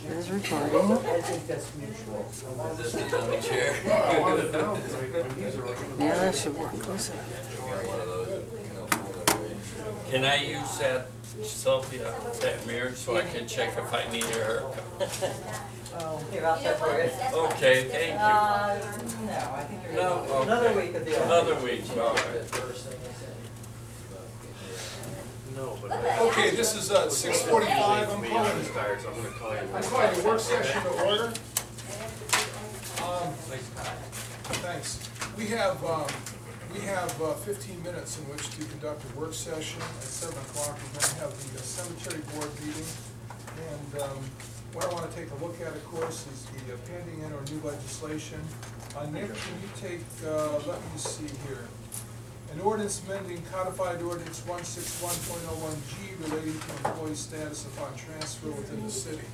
Here's recording. I think that's mutual. Is this the dummy chair? Yeah, that should work. Listen. Can I use that selfie, that mirror, so I can check if I need a haircut? Here, I'll check for it. Okay, thank you. No, I think you're No, okay. another week of the Another week, all right. Okay, this is 6:45. I'm calling the work session to order. Thanks. We have 15 minutes in which to conduct a work session. At 7 o'clock, we're going to have the cemetery board meeting. And what I want to take a look at, of course, is the pending and or new legislation. Nick, can you take, let me see here. An ordinance amending codified ordinance 161.01G relating to employee status upon transfer within the city.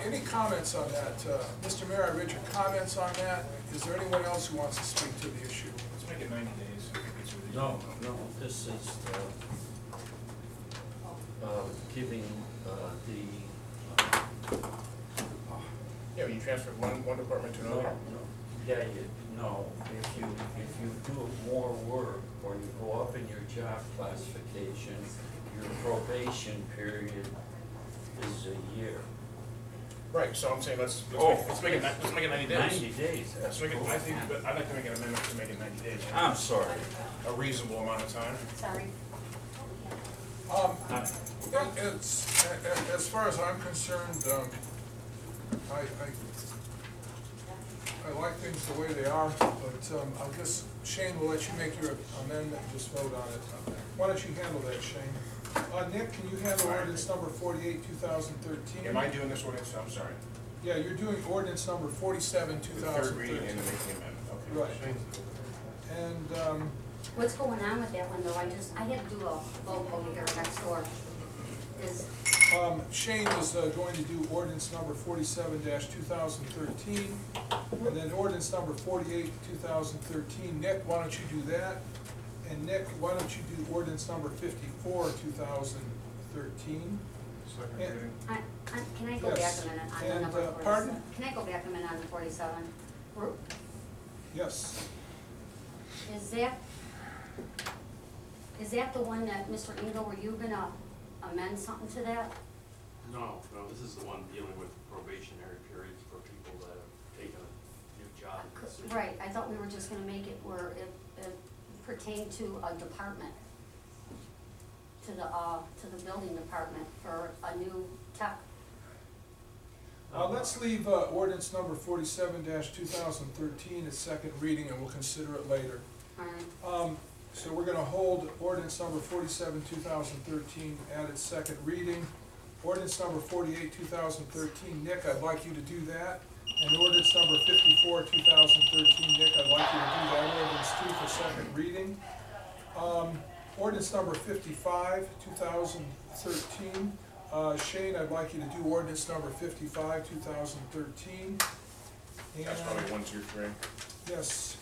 Any comments on that? Mr. Mayor, I read your comments on that. Is there anyone else who wants to speak to the issue? Let's make it 90 days. No, this is giving Yeah, you transfer one department to another. Yeah, if you do more work or you go up in your job classification, your probation period is a year. Right, so I'm saying let's make it 90 days. 90 days. Let's make it, I'd like to make an amendment to make it 90 days. I'm sorry. A reasonable amount of time. Sorry. It's, as far as I'm concerned, I like things the way they are, but I guess Shane will let you make your amendment and just vote on it. Why don't you handle that, Shane? Nick, can you handle ordinance number 48, 2013? Am I doing this ordinance? I'm sorry. Yeah, you're doing ordinance number 47, The third 2013. reading and then making the amendment. Okay. Right. And What's going on with that one though? I had to do a vote over here next door. Shane is going to do ordinance number 47-2013, and then ordinance number 48, 2013. Nick, why don't you do that? And Nick, why don't you do ordinance number 54, 2013? Second reading. Can I go Yes. back a minute on the And, number 47? pardon? Can I go back a minute on the 47? Yes. Is that the one that, Mr. Engel, were you gonna amend something to that? No, this is the one dealing with probationary periods for people that have taken a new job in the city. Right, I thought we were just gonna make it where it pertained to a department, to the building department for a new tech. Let's leave ordinance number 47-2013 at second reading, and we'll consider it later. All right. So we're going to hold ordinance number 47, 2013 at its second reading. Ordinance number 48, 2013, Nick, I'd like you to do that. And ordinance number 54, 2013, Nick, I'd like you to do that. Ordinance 2 for second reading. Ordinance number 55, 2013. Shane, I'd like you to do ordinance number 55, 2013. That's probably 1, 2, 3. Yes.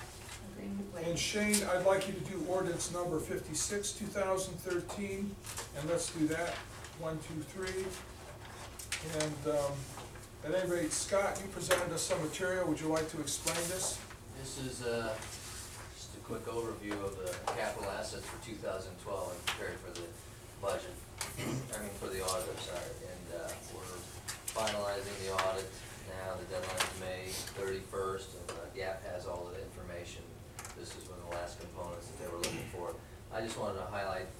And Shane, I'd like you to do ordinance number 56, 2013, and let's do that, 1, 2, 3. And at any rate, Scott, you presented us some material. Would you like to explain this? This is just a quick overview of the capital assets for 2012 and prepared for the budget, for the audit, and we're finalizing the audit now. The deadline is May 31st, and GAP has all of the information. This is one of the last components that they were looking for. I just wanted to highlight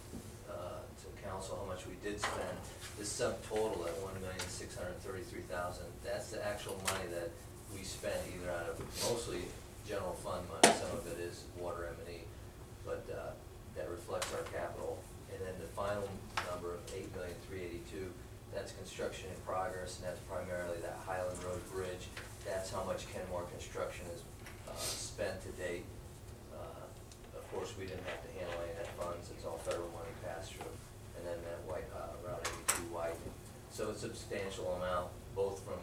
to council how much we did spend. This subtotal at $1,633,000. That's the actual money that we spent either out of mostly general fund money. Some of it is water M&E, but that reflects our capital. And then the final number of $8,382,000. That's construction in progress, and that's primarily that Highland Road Bridge. That's how much Kenmore construction has spent to date. Of course, we didn't have to handle any of that funds. It's all federal money passed through. And then that Route 82 widening. So it's a substantial amount, both from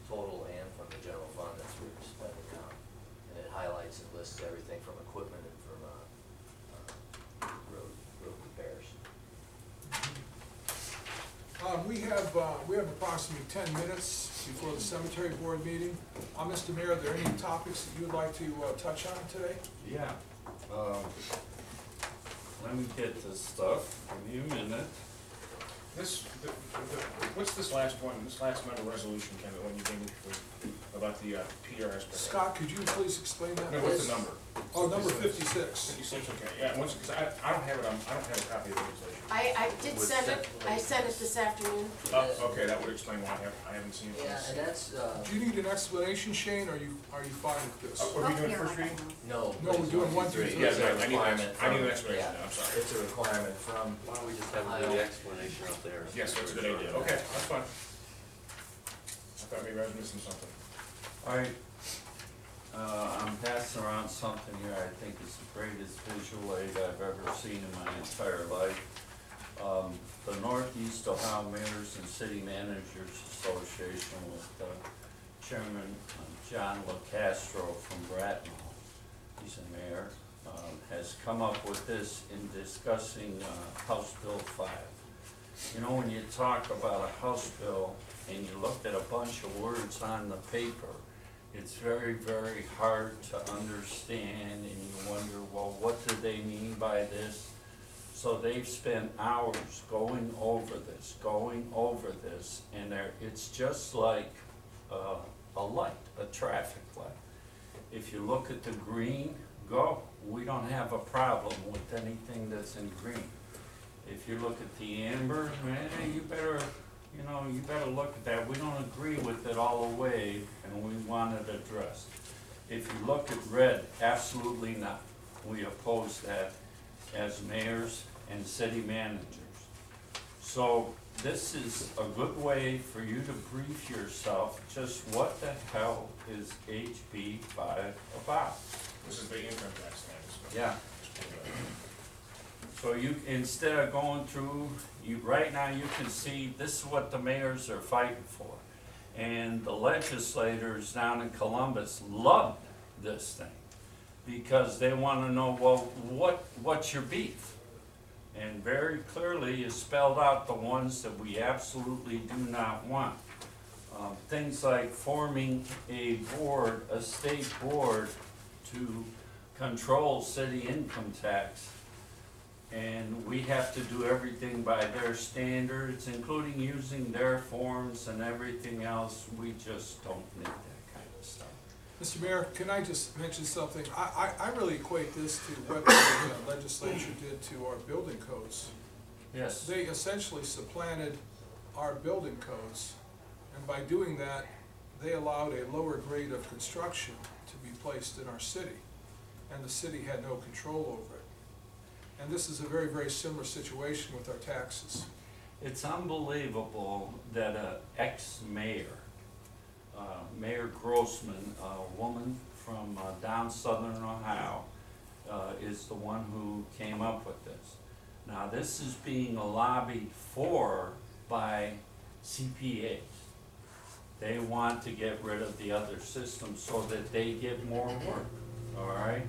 total and from the general fund that's we're spending now. And it highlights and lists everything from equipment and from road repairs. We have approximately 10 minutes before the cemetery board meeting. Mr. Mayor, are there any topics that you would like to touch on today? Yeah. Let me get this stuff, give me a minute. What's this last one, this last amendment resolution, Ken, the one you gave me about the PRS? Scott, could you please explain that? No, what's the number? Oh, number 56. 56, okay, yeah, once, because I don't have it, I don't have a copy of the legislation. I did send it, I sent it this afternoon. Oh, okay, that would explain why I haven't seen it. Yeah, and that's, Do you need an explanation, Shane, or are you fine with this? Are we doing first reading? no. No, we're doing 1 through 3. Yes, It's a I need requirement I need an from- explanation, yeah, I'm sorry. It's a requirement from, Why don't we just have a good explanation up there? Yes, that's a good idea, okay, that's fine. I thought maybe I was missing something. All right, I'm passing around something here I think is the greatest visual aid I've ever seen in my entire life. The Northeast Ohio Mayors and City Managers Association with Chairman John LaCastro from Brattonville, he's a mayor, has come up with this in discussing House Bill 5. You know, when you talk about a House bill and you look at a bunch of words on the paper, it's very, very hard to understand, and you wonder, well, what do they mean by this? So they've spent hours going over this, and it's just like a light, a traffic light. If you look at the green, go. We don't have a problem with anything that's in green. If you look at the amber, man, you better look at that. We don't agree with it all the way, and we want it addressed. If you look at red, absolutely not. We oppose that as mayors and city managers. So this is a good way for you to brief yourself just what the hell is HB 5 about. This is the income tax thing. Yeah. So you, instead of going through, right now you can see this is what the mayors are fighting for. And the legislators down in Columbus love this thing because they want to know, well, what's your beef? And very clearly is spelled out the ones that we absolutely do not want. Things like forming a board, a state board to control city income tax. And we have to do everything by their standards, including using their forms and everything else. We just don't need that kind of stuff. Mr. Mayor, can I just mention something? I really equate this to what the legislature did to our building codes. Yes. They essentially supplanted our building codes, and by doing that, they allowed a lower grade of construction to be placed in our city, and the city had no control over it. And this is a very, very similar situation with our taxes. It's unbelievable that an ex-mayor, Mayor Grossman, a woman from down southern Ohio, is the one who came up with this. Now this is being lobbied for by CPAs. They want to get rid of the other system so that they get more work, all right?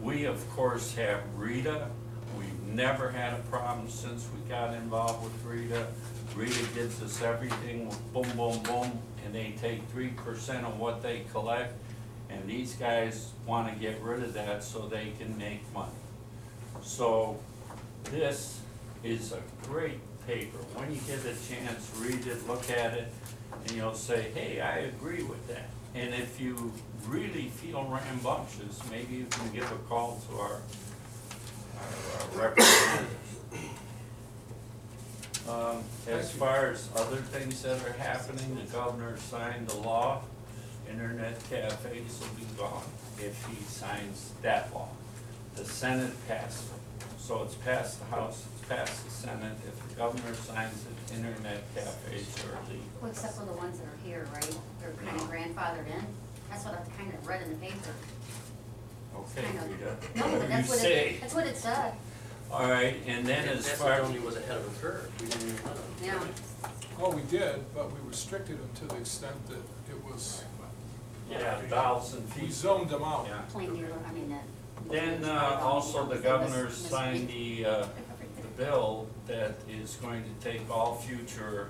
We, of course, have Rita. We've never had a problem since we got involved with Rita. Rita gives us everything with boom, boom, boom, and they take 3% of what they collect, and these guys want to get rid of that so they can make money. So this is a great paper. When you get a chance, read it, look at it, and you'll say, hey, I agree with that. And if you really feel rambunctious, maybe you can give a call to our representatives. As far as other things that are happening, the governor signed the law. Internet cafes will be gone if he signs that law. The Senate passed it. So it's passed the House, it's passed the Senate. If the governor signs it, internet cafes are legal. Well, except for the ones that are here, right? They're kind of grandfathered in. That's what I kind of read in the paper. Okay, Kind of. Rita. No, What but do you say? that's what it said. All right, and then as far, Macedonia was ahead of the curve. We didn't even let them. Yeah. Oh, we did, but we restricted them to the extent that it was, yeah, 1,000 we feet. zoned them out. Yeah. Plain dealer, I mean, that. Then also the governor signed the bill that is going to take all future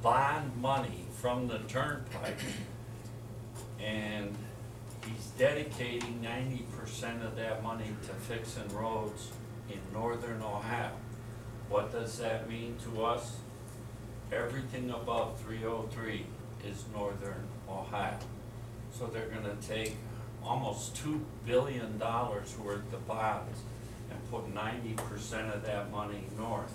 bond money from the turnpike, and he's dedicating 90% of that money to fixing roads in northern Ohio. What does that mean to us? Everything above 303 is northern Ohio. So they're gonna take almost $2 billion worth of bonds and put 90% of that money north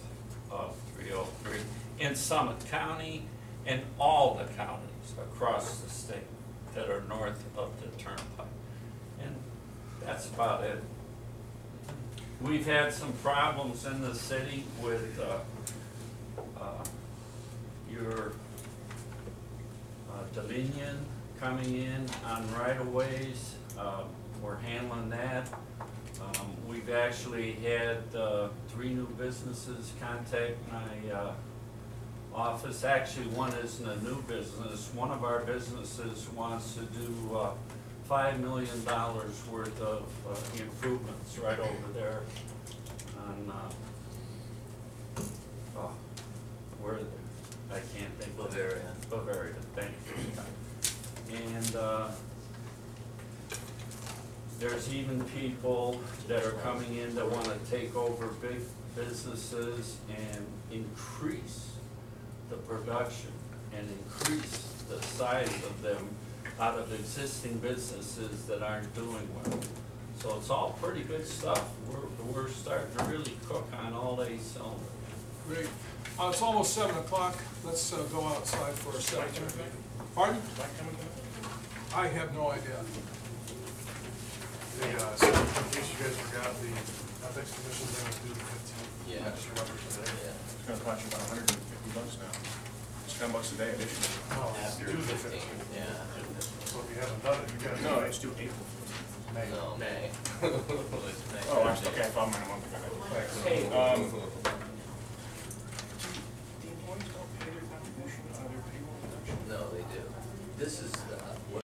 of 303 in Summit County and all the counties across the state that are north of the turnpike. And that's about it. We've had some problems in the city with your Dominion coming in on right-of-ways. We're handling that. We've actually had 3 new businesses contact my office. Actually, one isn't a new business. One of our businesses wants to do $5 million worth of improvements right over there on, where, I can't think. Bavaria. Bavaria, thank you. And there's even people that are coming in that want to take over big businesses and increase the production and increase the size of them out of existing businesses that aren't doing well. So it's all pretty good stuff. We're starting to really cook on all 8 cylinders. Great. It's almost 7 o'clock. Let's go outside for a second. Pardon? I have no idea. Hey, so in case you guys forgot, the ethics commission thing was due the 15th. Yeah. Just remember today. Yeah. It's gonna cost you about $150 now. It's $10 a day additional. No, it's After due the 15, 15th. yeah, after the 15. So if you haven't done it, you gotta. No, it's due April. May. No, May. It's May. Oh, actually, okay, I thought mine a month ago. Hey, The employees don't pay their contribution on their payroll deduction? No, they do. This is,